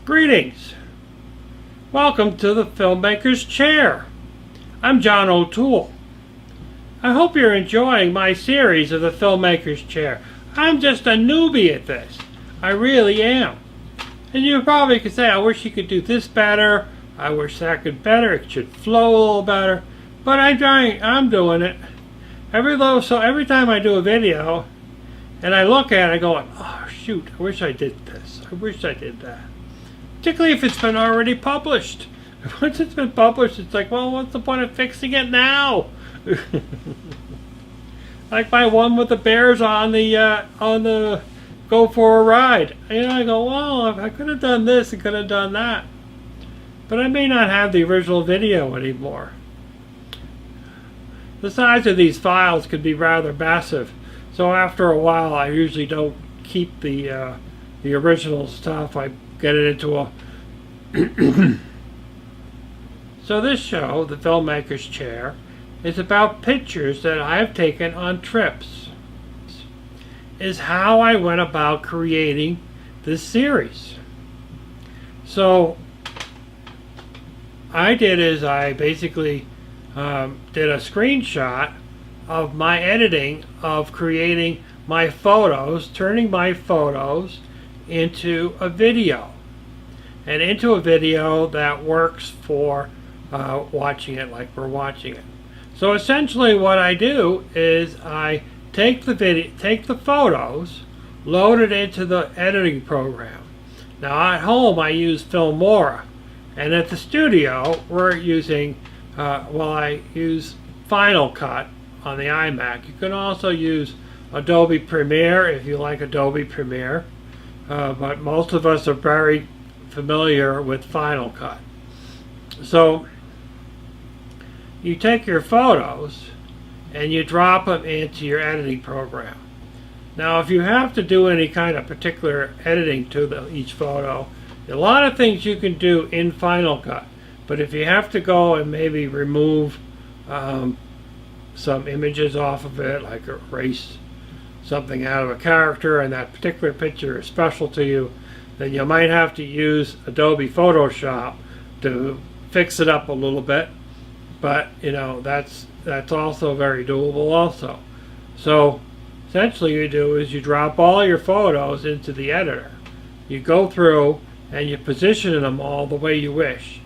Greetings. Welcome to the FilmMakers Chair. I'm John O'Toole. I hope you're enjoying my series of the FilmMakers Chair. I'm just a newbie at this. I really am. And you probably could say, I wish you could do this better. I wish that could better. It should flow a little better. But I'm doing it. Every time I do a video and I look at it, I go, oh shoot, I wish I did this. I wish I did that. Particularly if it's been already published. Once it's been published, it's like, well, what's the point of fixing it now? Like my one with the bears on the Go for a Ride. And I go, well, if I could have done this, I could have done that. But I may not have the original video anymore. The size of these files could be rather massive. So after a while, I usually don't keep the original stuff. I get it into a So this show, the FilmMakers Chair, is about pictures that I have taken on trips. Is how I went about creating this series. So I basically did a screenshot of my editing of creating my photos, turning my photos into a video, and into a video that works for watching it like we're watching it. So essentially what I do is I take the photos, load it into the editing program. Now at home I use Filmora, and at the studio we're using I use Final Cut on the iMac. You can also use Adobe Premiere if you like Adobe Premiere. But most of us are very familiar with Final Cut. So you take your photos and you drop them into your editing program. Now if you have to do any kind of particular editing to each photo, a lot of things you can do in Final Cut. But if you have to go and maybe remove some images off of it, like erase something out of a character and that particular picture is special to you, then you might have to use Adobe Photoshop to fix it up a little bit. But you know, that's also very doable also. So essentially you do is you drop all your photos into the editor. You go through and you position them all the way you wish.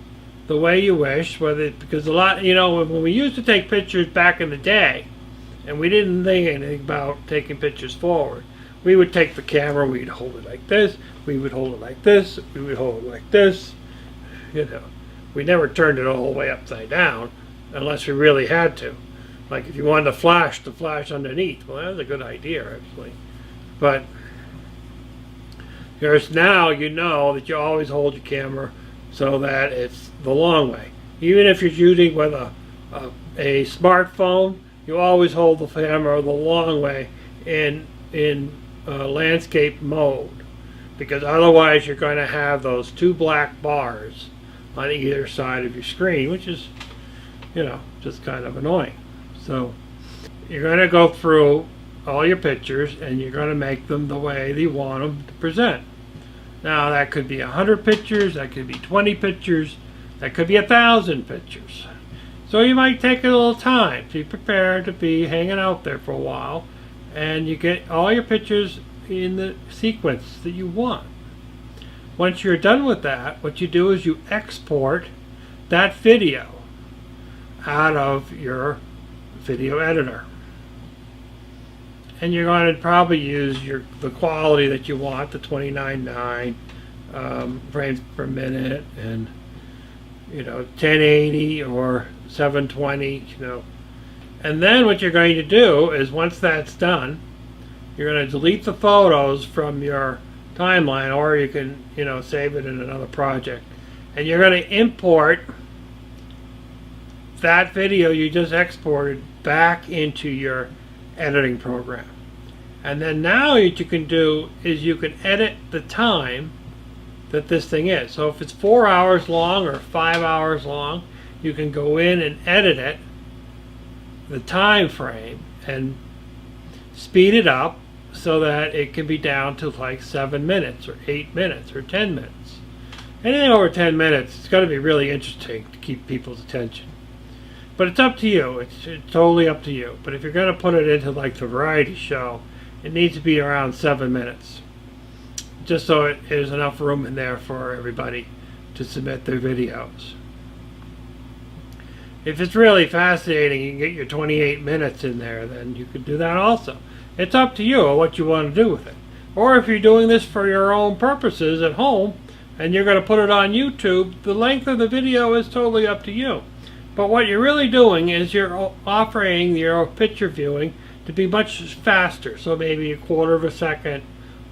The way you wish, because a lot, you know, when we used to take pictures back in the day, and we didn't think anything about taking pictures forward. We would take the camera, we'd hold it like this, we would hold it like this, we would hold it like this. You know, we never turned it all the way upside down unless we really had to. Like if you wanted to flash underneath, well, that's a good idea actually. But here's now, you know that you always hold your camera so that it's the long way. Even if you're shooting with a smartphone, you always hold the camera the long way in landscape mode, because otherwise you're going to have those two black bars on either side of your screen, which is, you know, just kind of annoying. So you're going to go through all your pictures and you're going to make them the way that you want them to present. Now that could be 100 pictures, that could be 20 pictures, that could be 1,000 pictures. So you might take a little time to be prepared to be hanging out there for a while, and you get all your pictures in the sequence that you want. Once you're done with that, what you do is you export that video out of your video editor. And you're going to probably use the quality that you want, the 29.9 frames per minute, and you know, 1080 or 720, you know. And then what you're going to do is, once that's done, you're going to delete the photos from your timeline, or you can, you know, save it in another project. And you're going to import that video you just exported back into your editing program. And then now what you can do is you can edit the time that this thing is. So if it's 4 hours long or 5 hours long, you can go in and edit it, the time frame, and speed it up so that it can be down to like 7 minutes or 8 minutes or 10 minutes. Anything over 10 minutes, it's got to be really interesting to keep people's attention. But it's up to you. It's totally up to you. But if you're going to put it into like the variety show, it needs to be around 7 minutes. Just so there's enough room in there for everybody to submit their videos. If it's really fascinating, you can get your 28 minutes in there, then you could do that also. It's up to you what you want to do with it. Or if you're doing this for your own purposes at home, and you're going to put it on YouTube, the length of the video is totally up to you. But what you're really doing is you're offering your picture viewing to be much faster. So maybe a quarter of a second,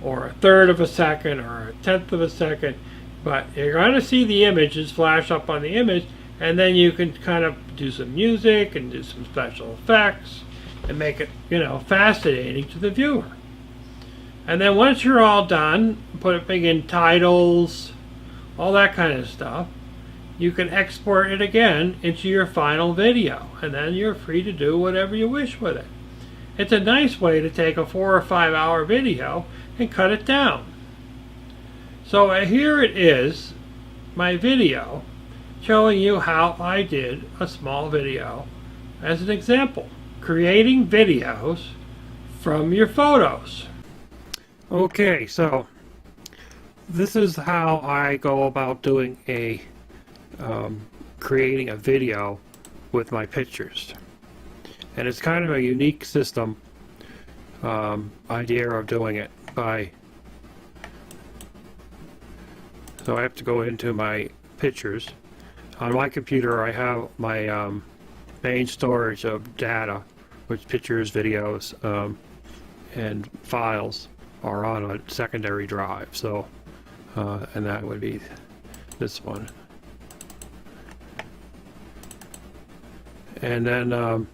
or a third of a second, or a tenth of a second. But you're going to see the images flash up on the image, and then you can kind of do some music and do some special effects and make it, fascinating to the viewer. And then once you're all done, put in titles, all that kind of stuff, you can export it again into your final video, and then you're free to do whatever you wish with it. It's a nice way to take a 4 or 5 hour video and cut it down. So here it is, my video, showing you how I did a small video as an example, creating videos from your photos. Okay, so this is how I go about doing creating a video with my pictures, and it's kind of a unique system idea of doing it so I have to go into my pictures. On my computer I have my main storage of data, which pictures, videos, and files are on a secondary drive, so and that would be this one. And then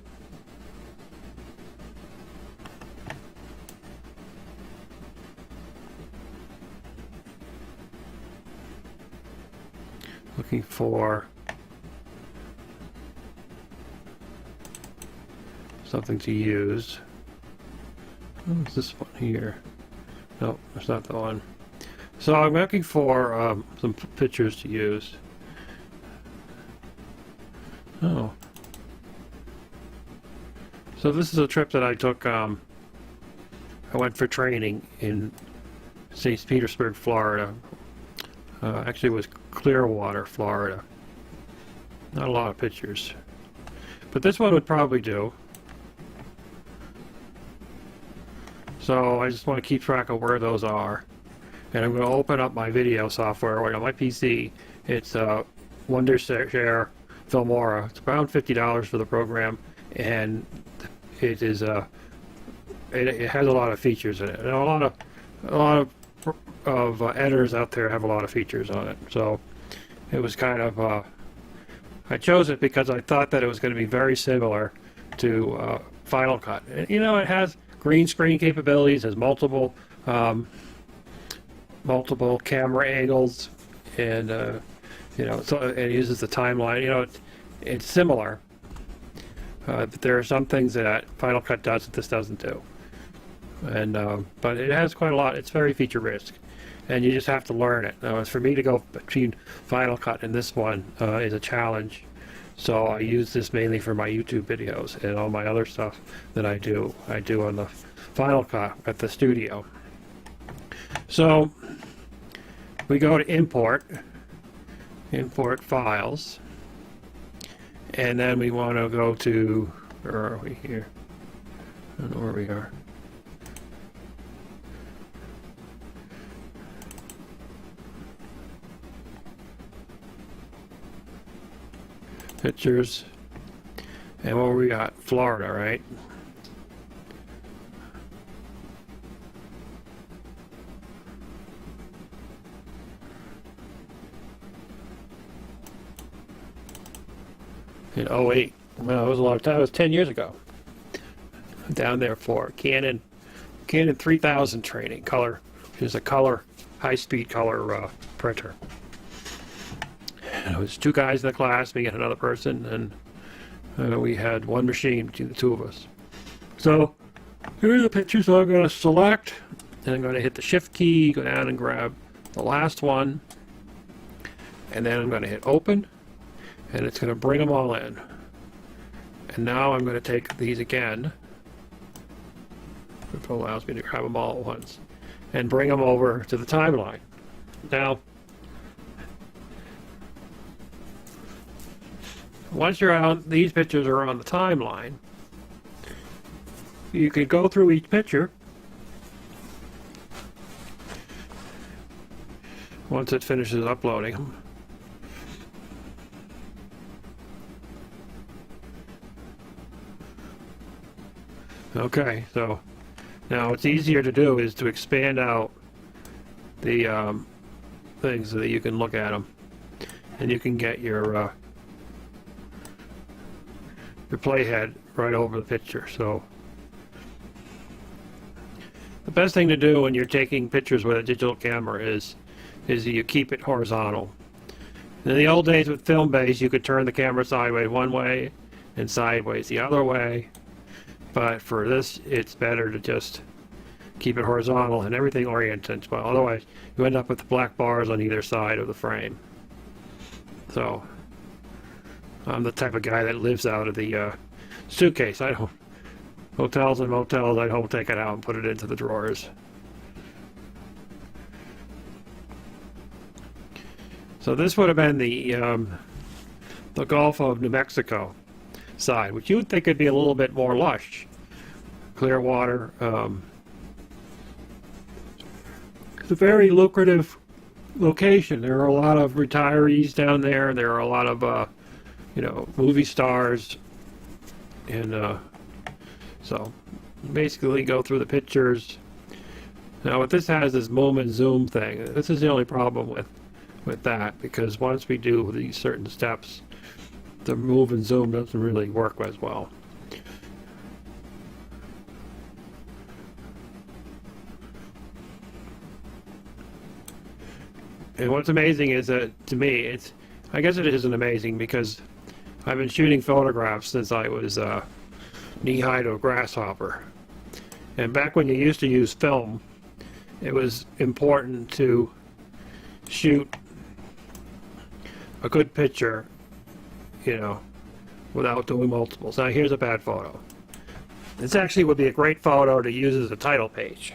looking for something to use. Oh, it's this one here. No, that's not the one. So I'm looking for some pictures to use. Oh. So this is a trip that I took. I went for training in St. Petersburg, Florida. Actually, it was Clearwater, Florida. Not a lot of pictures, but this one would probably do. So I just want to keep track of where those are, and I'm going to open up my video software right on my PC. It's Wondershare Filmora. It's around $50 for the program, and it is it has a lot of features in it. And a lot of editors out there have a lot of features on it. So it was kind of I chose it because I thought that it was going to be very similar to Final Cut. And, it has green screen capabilities, has multiple camera angles, and so it uses the timeline. It's similar, but there are some things that Final Cut does that this doesn't do. And but it has quite a lot. It's very feature rich, and you just have to learn it. Now, as for me to go between Final Cut and this one is a challenge. So I use this mainly for my YouTube videos, and all my other stuff that I do on the Final Cut at the studio. So we go to import files, and then we want to go to, where are we here? I don't know where we are. Pictures, and what we got? Florida, right? In 08. Well, it was a long time. It was 10 years ago. Down there for Canon 3000 training, color, which is a color, high-speed color printer. It was 2 guys in the class, me and another person, and we had one machine between the 2 of us. So here are the pictures. So I'm going to select, and I'm going to hit the Shift key, go down and grab the last one, And then I'm going to hit open, and it's going to bring them all in. And now I'm going to take these again. It allows me to grab them all at once and bring them over to the timeline. Now, once you're out, these pictures are on the timeline. You can go through each picture once it finishes uploading them. Okay, so now what's easier to do is to expand out the things so that you can look at them, and you can get your playhead right over the picture. So the best thing to do when you're taking pictures with a digital camera is you keep it horizontal. In the old days with FilmBase, you could turn the camera sideways one way and sideways the other way. But for this, it's better to just keep it horizontal and everything oriented well. Otherwise, you end up with the black bars on either side of the frame. So, I'm the type of guy that lives out of the suitcase. I don't. Hotels and motels, I don't take it out and put it into the drawers. So this would have been the Gulf of New Mexico side, which you would think would be a little bit more lush. Clear water. It's a very lucrative location. There are a lot of retirees down there. There are a lot of, movie stars. And so basically go through the pictures. Now what this has is zoom and zoom thing. This is the only problem with that, because once we do these certain steps, the move and zoom doesn't really work as well. And what's amazing is that, to me, I guess it isn't amazing because I've been shooting photographs since I was knee-high to a grasshopper. And back when you used to use film, it was important to shoot a good picture, without doing multiples. Now here's a bad photo. This actually would be a great photo to use as a title page.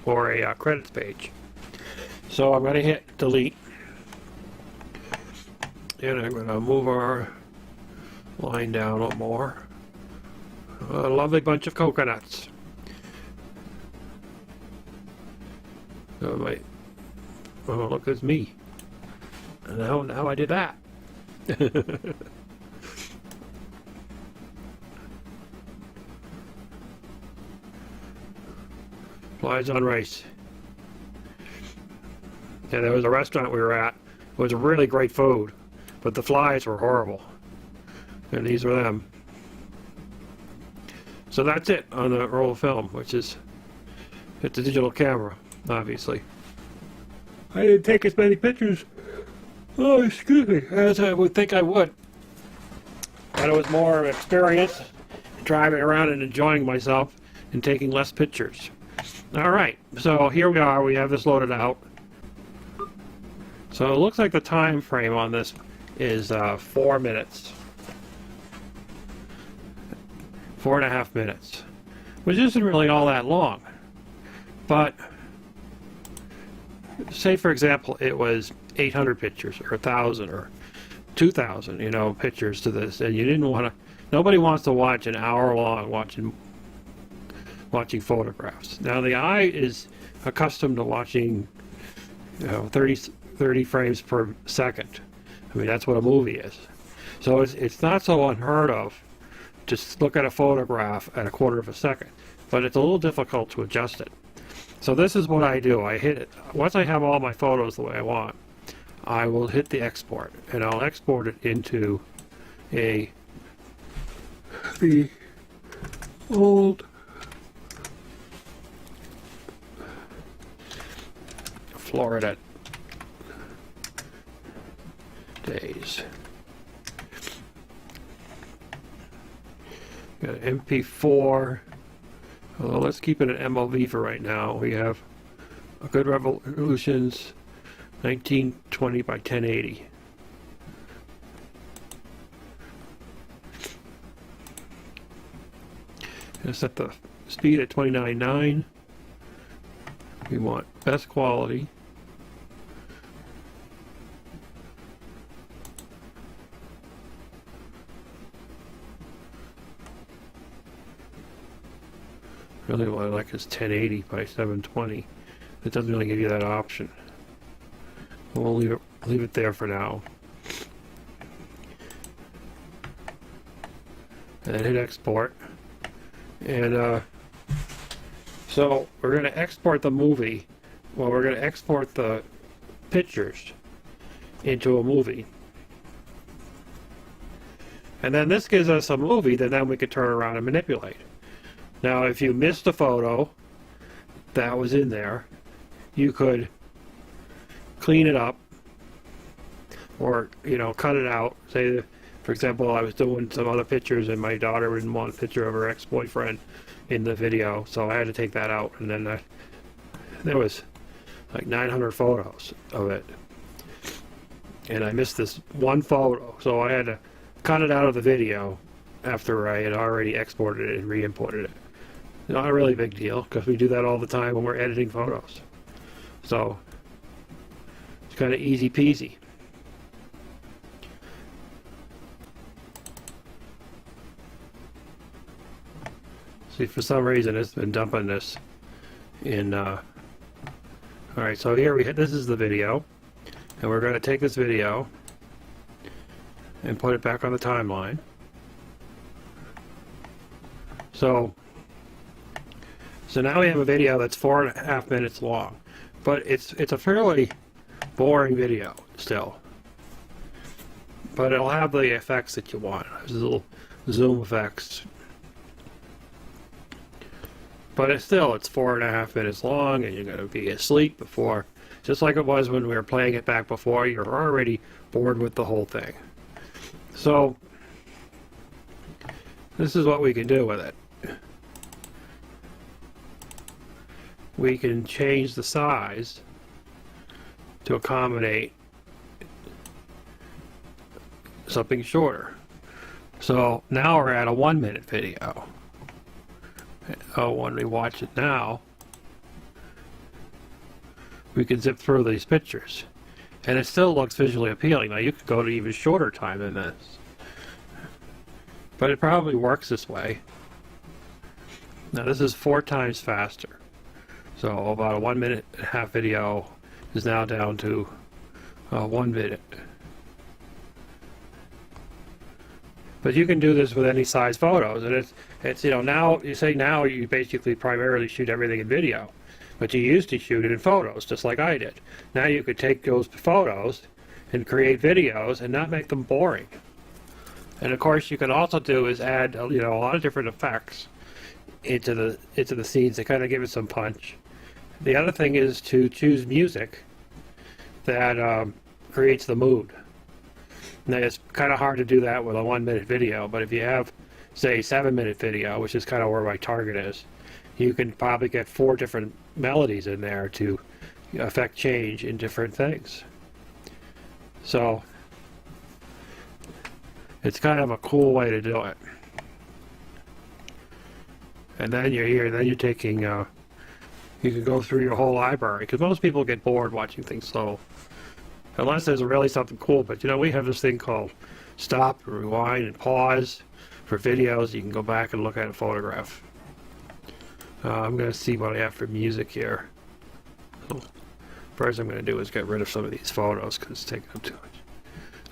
Or a credits page. So I'm going to hit delete. And I'm going to move our line down a little more. A lovely bunch of coconuts. Oh, look, it's me. And now I did that. Flies on rice. Yeah, there was a restaurant we were at. It was really great food, but the flies were horrible. And these were them. So that's it on the roll of film, which is, it's a digital camera, obviously. I didn't take as many pictures, as I would think I would. But it was more experience, driving around and enjoying myself and taking less pictures. Alright, so here we are, we have this loaded out. So it looks like the time frame on this is 4 minutes. 4.5 minutes. Which isn't really all that long. But, say for example, it was 800 pictures, or 1,000, or 2,000, pictures to this, and you didn't want to, nobody wants to watch an hour long watching photographs. Now the eye is accustomed to watching 30 frames per second. I mean, that's what a movie is. So it's not so unheard of to look at a photograph at 1/4 of a second, but it's a little difficult to adjust it. So this is what I do. I hit it. Once I have all my photos the way I want, I will hit the export, and I'll export it into the old Florida days. Got an MP4 Although let's keep it an MOV for right now. We have a good resolutions 1920 by 1080. Gonna set the speed at 29.9. We want best quality. Really what I like is 1080 by 720. It doesn't really give you that option. We'll leave it there for now. And then hit export. And so we're going to export the movie. Well, we're going to export the pictures into a movie. And then this gives us a movie that then we could turn around and manipulate. Now, if you missed a photo that was in there, you could clean it up or, you know, cut it out. Say, for example, I was doing some other pictures and my daughter didn't want a picture of her ex-boyfriend in the video, so I had to take that out. And then there was like 900 photos of it. And I missed this one photo, so I had to cut it out of the video after I had already exported it and re-imported it. Not a really big deal, because we do that all the time when we're editing photos. So, it's kind of easy peasy. See, for some reason it's been dumping this in, alright, so here this is the video, and we're going to take this video and put it back on the timeline. So now we have a video that's 4.5 minutes long, but it's a fairly boring video still. But it'll have the effects that you want. There's little zoom effects. But it's 4.5 minutes long, and you're going to be asleep before, just like it was when we were playing it back before. You're already bored with the whole thing. So this is what we can do with it. We can change the size to accommodate something shorter. So now we're at a 1 minute video. Oh, when we watch it now, we can zip through these pictures. And it still looks visually appealing. Now you could go to even shorter time than this. But it probably works this way. Now this is 4 times faster. So about a 1.5 minute video is now down to 1 minute. But you can do this with any size photos, and it's you know, now you basically primarily shoot everything in video, but you used to shoot it in photos, just like I did. Now you could take those photos and create videos and not make them boring. And of course, you can also do is add a lot of different effects into the scenes to kind of give it some punch. The other thing is to choose music that creates the mood. Now it's kind of hard to do that with a 1 minute video, but if you have, say, a 7 minute video, which is kind of where my target is, you can probably get 4 different melodies in there to affect change in different things. So it's kind of a cool way to do it. And then you're here, then you're taking, you can go through your whole library, because most people get bored watching things slow. Unless there's really something cool, but we have this thing called stop, rewind, and pause for videos. You can go back and look at a photograph. I'm going to see what I have for music here. So first I'm going to do is get rid of some of these photos because it's taking up too much.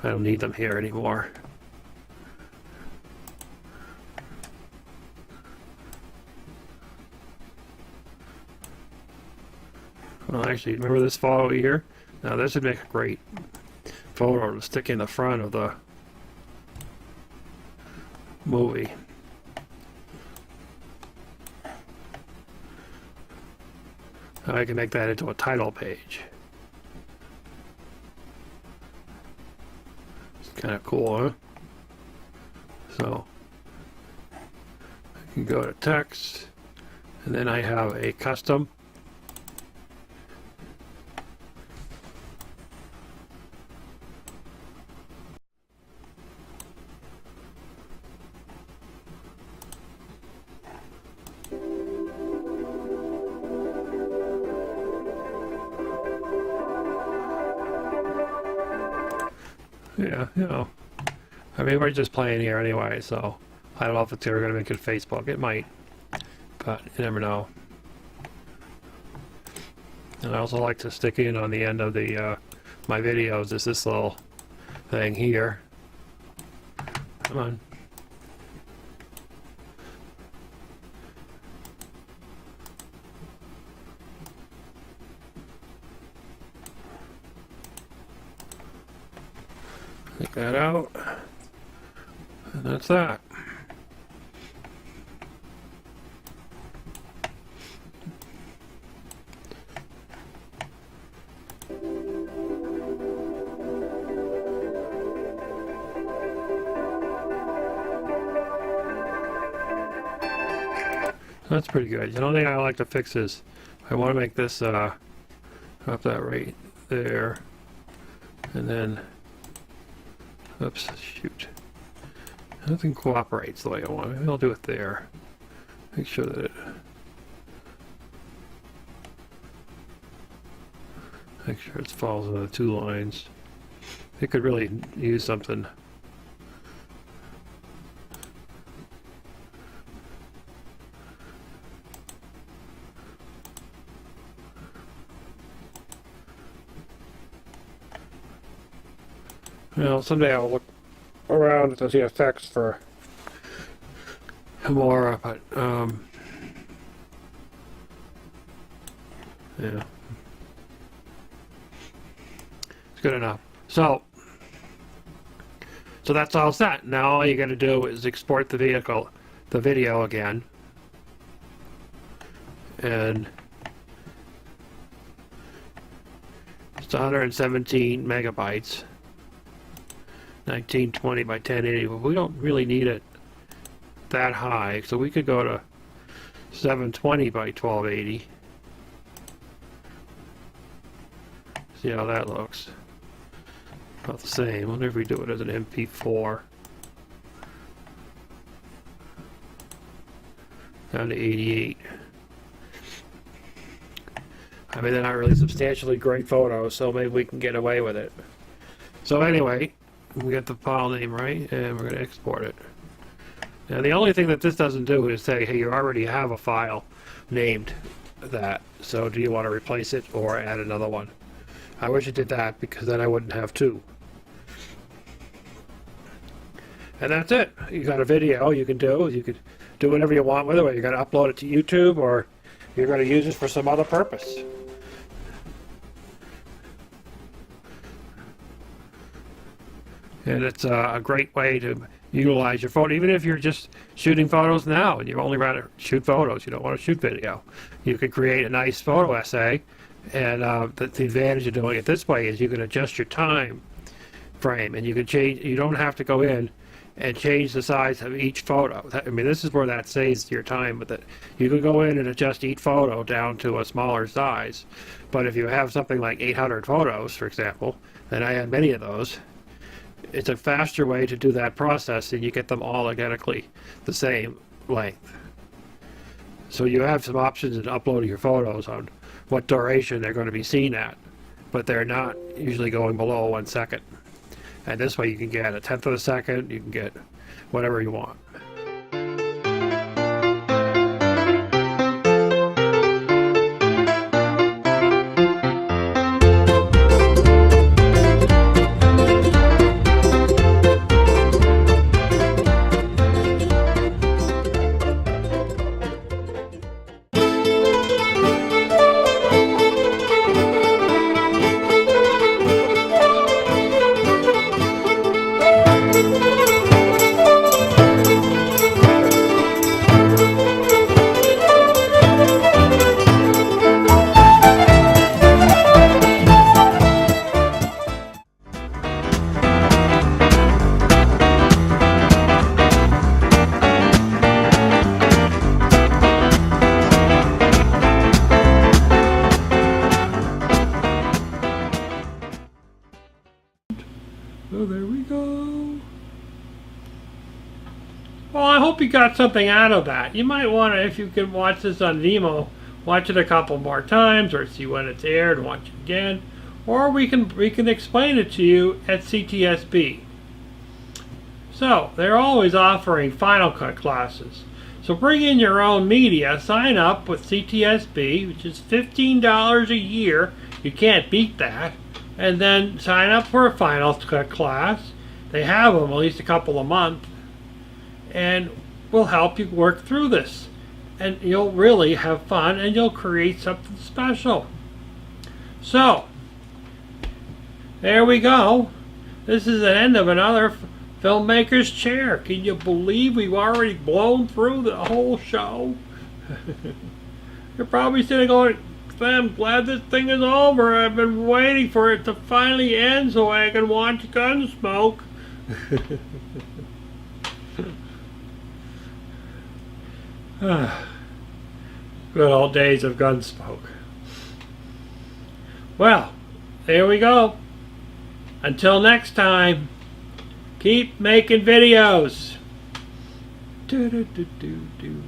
I don't need them here anymore. Well, actually, remember this photo here? Now this would make a great photo to stick in the front of the movie. I can make that into a title page. It's kind of cool, huh? So I can go to text And then I have a custom. Yeah, you know, I mean, we're just playing here anyway, so I don't know if it's ever going to make it Facebook. It might, but you never know. And I also like to stick in on the end of the my videos is this little thing here. Come on. Take that out. And that's that. That's pretty good. The only thing I like to fix is I want to make this up that right there, and then oops, shoot, nothing cooperates the way I want. Maybe I'll do it there. Make sure that it falls into the two lines. It could really use something. Well, someday I'll look around to see effects for more, but yeah, it's good enough. So that's all set. Now all you got to do is export the video again, and it's 117 megabytes. 1920 by 1080, but we don't really need it that high, so we could go to 720 by 1280. See how that looks. About the same. I wonder if we do it as an MP4. Down to 88. I mean, they're not really substantially great photos, so maybe we can get away with it. So anyway, we got the file name right, and we're going to export it. Now the only thing that this doesn't do is say, hey, you already have a file named that, so do you want to replace it or add another one? I wish it did that, because then I wouldn't have two. And that's it. You got a video you could do whatever you want with it, whether you're going to upload it to YouTube or you're going to use it for some other purpose. And it's a great way to utilize your photo, even if you're just shooting photos now and you only want to shoot photos, you don't want to shoot video. You can create a nice photo essay, and the advantage of doing it this way is you can adjust your time frame, and you can change. You don't have to go in and change the size of each photo. I mean, this is where that saves your time with it. You can go in and adjust each photo down to a smaller size, but if you have something like 800 photos, for example, and I had many of those, it's a faster way to do that process, and you get them all identically the same length. So you have some options in uploading your photos on what duration they're going to be seen at, but they're not usually going below 1 second. And this way you can get a 1/10 of a second, you can get whatever you want. Well, I hope you got something out of that. You might want to, if you can watch this on Vimeo, watch it a couple more times, or see when it's aired and watch it again. Or we can explain it to you at CTSB. So they're always offering Final Cut classes. So bring in your own media. Sign up with CTSB, which is $15 a year. You can't beat that. And then sign up for a Final Cut class. They have them at least a couple a month. And we'll help you work through this. And you'll really have fun, and you'll create something special. So, there we go. This is the end of another FilmMakers Chair. Can you believe we've already blown through the whole show? You're probably sitting going, I'm glad this thing is over. I've been waiting for it to finally end so I can watch Gunsmoke. Good old days of Gunsmoke. Well, there we go. Until next time, keep making videos. Do, do, do, do, do.